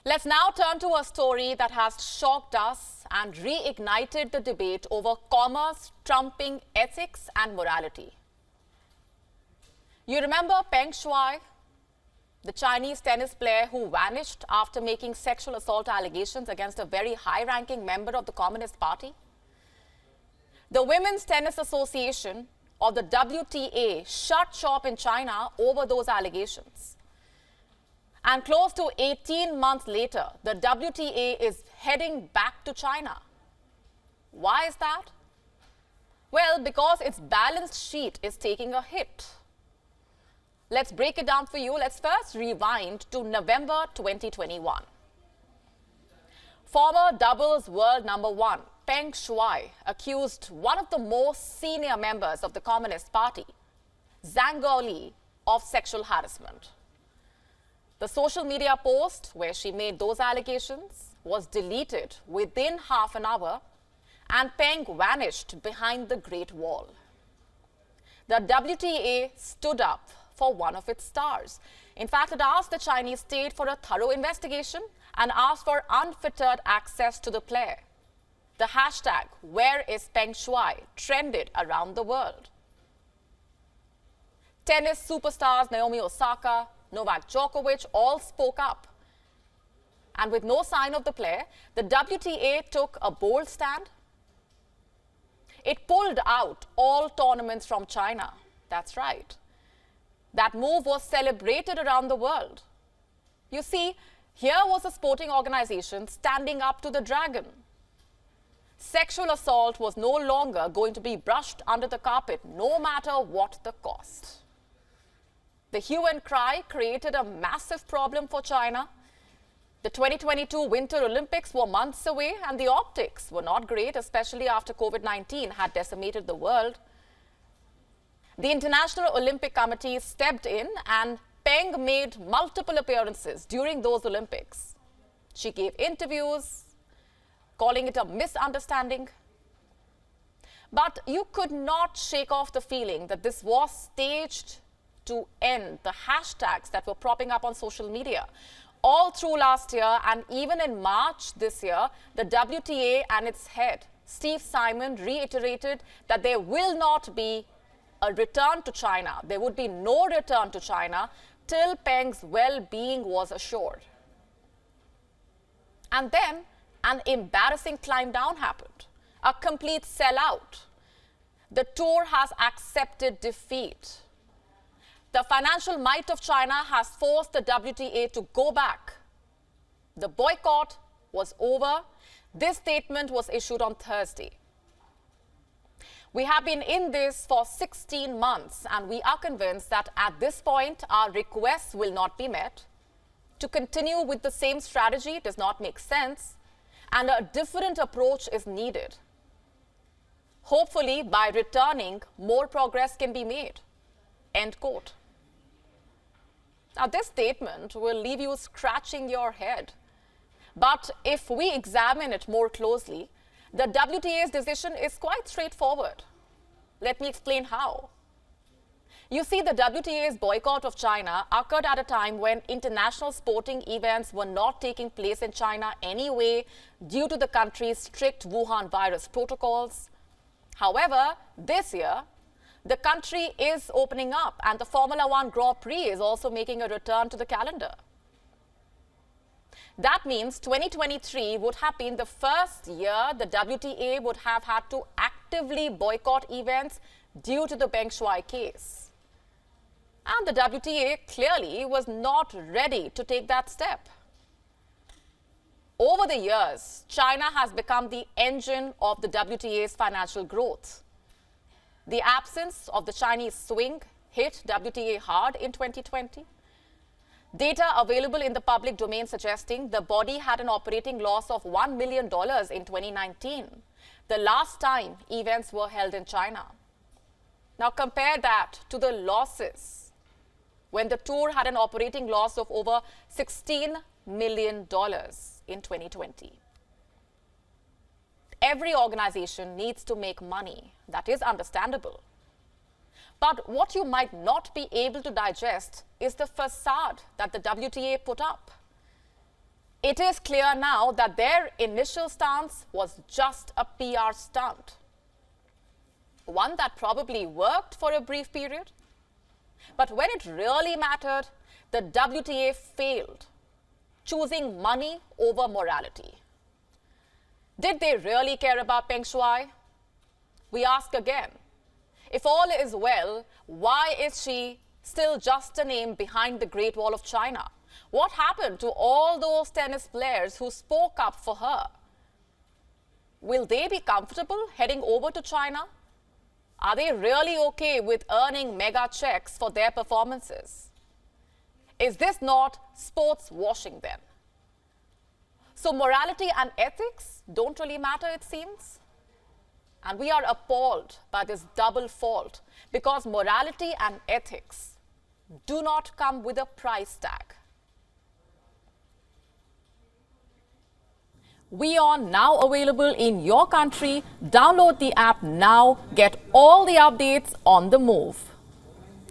Let's now turn to a story that has shocked us and reignited the debate over commerce trumping ethics and morality. You remember Peng Shuai, the Chinese tennis player who vanished after making sexual assault allegations against a very high-ranking member of the Communist Party? The Women's Tennis Association, or the WTA, shut shop in China over those allegations. And close to 18 months later, the WTA is heading back to China. Why is that? Well, because its balance sheet is taking a hit. Let's break it down for you. Let's first rewind to November 2021. Former doubles world number one, Peng Shuai, accused one of the most senior members of the Communist Party, Zhang Gaoli, of sexual harassment. The social media post where she made those allegations was deleted within half an hour, and Peng vanished behind the Great Wall. The WTA stood up for one of its stars. In fact, it asked the Chinese state for a thorough investigation and asked for unfettered access to the player. The hashtag #WhereIsPengShuai trended around the world. Tennis superstars Naomi Osaka, Novak Djokovic all spoke up. And with no sign of the player, the WTA took a bold stand. It pulled out all tournaments from China. That's right. That move was celebrated around the world. You see, here was a sporting organization standing up to the dragon. Sexual assault was no longer going to be brushed under the carpet, no matter what the cost. The hue and cry created a massive problem for China. The 2022 Winter Olympics were months away, and the optics were not great, especially after COVID-19 had decimated the world. The International Olympic Committee stepped in, and Peng made multiple appearances during those Olympics. She gave interviews, calling it a misunderstanding. But you could not shake off the feeling that this was staged to end the hashtags that were propping up on social media. All through last year and even in March this year, the WTA and its head, Steve Simon, reiterated that there will not be a return to China. There would be no return to China till Peng's well-being was assured. And then an embarrassing climb down happened, a complete sellout. The tour has accepted defeat. The financial might of China has forced the WTA to go back. The boycott was over. This statement was issued on Thursday. We have been in this for 16 months, and we are convinced that at this point, our requests will not be met. To continue with the same strategy does not make sense, and a different approach is needed. Hopefully, by returning, more progress can be made. End quote. Now, this statement will leave you scratching your head. But if we examine it more closely, the WTA's decision is quite straightforward. Let me explain how. You see, the WTA's boycott of China occurred at a time when international sporting events were not taking place in China anyway due to the country's strict Wuhan virus protocols. However, this year, the country is opening up, and the Formula One Grand Prix is also making a return to the calendar. That means 2023 would have been the first year the WTA would have had to actively boycott events due to the Peng Shuai case. And the WTA clearly was not ready to take that step. Over the years, China has become the engine of the WTA's financial growth. The absence of the Chinese swing hit WTA hard in 2020. Data available in the public domain suggesting the body had an operating loss of $1 million in 2019, the last time events were held in China. Now compare that to the losses when the tour had an operating loss of over $16 million in 2020. Every organization needs to make money. That is understandable. But what you might not be able to digest is the facade that the WTA put up. It is clear now that their initial stance was just a PR stunt, one that probably worked for a brief period. But when it really mattered, the WTA failed, choosing money over morality. Did they really care about Peng Shuai? We ask again, if all is well, why is she still just a name behind the Great Wall of China? What happened to all those tennis players who spoke up for her? Will they be comfortable heading over to China? Are they really okay with earning mega checks for their performances? Is this not sports washing then? So morality and ethics don't really matter, it seems. And we are appalled by this double fault because morality and ethics do not come with a price tag. WION now available in your country. Download the app now. Get all the updates on the move.